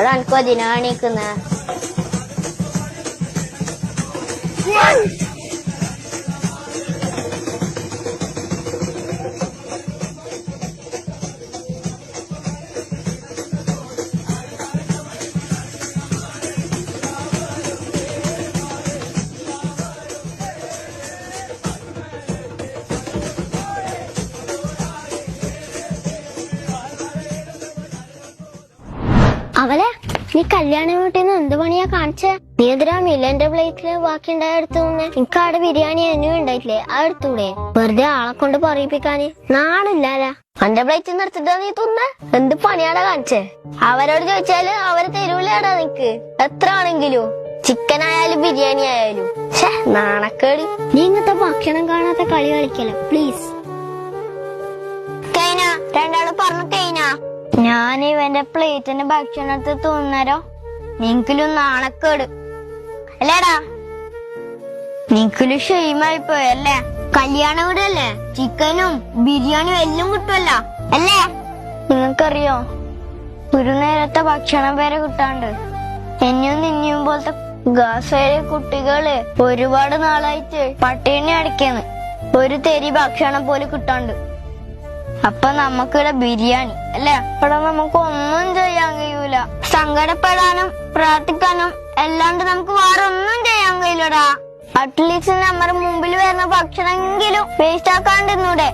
എനിക്ക് അതിനാണിക്കുന്ന അവലെ നീ കല്യാണ വീട്ടിന്ന് എന്ത് പണിയാ കാണിച്ചേ? നീ എതിരാ മില്ലന്റെ പ്ലേറ്റില് ബാക്കി ഉണ്ടായ എടുത്തുന്നെ. എനിക്ക് അവിടെ ബിരിയാണി എന്നും ഉണ്ടായിട്ടില്ലേ, ആ എടുത്തൂടെ? വെറുതെ ആളെ കൊണ്ട് പറയിപ്പിക്കാന് നാണില്ലാല. എന്റെ പ്ലേറ്റിൽ നിന്ന് എടുത്തിട്ടാ നീ തിന്നെ? എന്ത് പണിയാടാ കാണിച്ചേ? അവരോട് ചോദിച്ചാല് അവരെ തരൂലാടാ നിനക്ക് എത്ര ആണെങ്കിലും, ചിക്കൻ ആയാലും ബിരിയാണി ആയാലും. നാണക്കേട്. നീ ഇങ്ങനത്തെ ഭക്ഷണം കാണാത്ത കളി കളിക്കല പ്ലീസ്. കൈന രണ്ടാള് പറഞ്ഞു കൈന. ഞാൻ ഇവന്റെ പ്ലേറ്റിന്റെ ഭക്ഷണം എടുത്ത് തോന്നരോ നിനക്കിലും നാണക്കേട് അല്ലേടാ? നിനക്കിലും ഷെയിമായി പോയല്ലേ? കല്യാണ വീടല്ലേ, ചിക്കനും ബിരിയാണിയും എല്ലാം കിട്ടുമല്ലോ അല്ലേ? നിങ്ങൾക്കറിയോ ഒരു നേരത്തെ ഭക്ഷണം വരെ കിട്ടാണ്ട് എന്നും നിന്നെയും പോലത്തെ ഗാസയിലെ കുട്ടികള് ഒരുപാട് നാളായിട്ട് പട്ടിണി അടയ്ക്കാന്ന്, ഒരു തെരി ഭക്ഷണം പോലും കിട്ടാണ്ട്. അപ്പൊ നമുക്കിവിടെ ബിരിയാണി അല്ലെ? ഇവിടെ നമുക്ക് ഒന്നും ചെയ്യാൻ കഴിയൂല. സങ്കടപ്പെടാനും പ്രാർത്ഥിക്കാനും അല്ലാണ്ട് നമുക്ക് വേറെ ഒന്നും ചെയ്യാൻ കഴിയില്ലടാ. അറ്റ്ലീസ്റ്റ് നമ്മുടെ മുമ്പിൽ വരുന്ന ഭക്ഷണമെങ്കിലും വേസ്റ്റ് ആക്കാണ്ടിരുന്നൂടെ?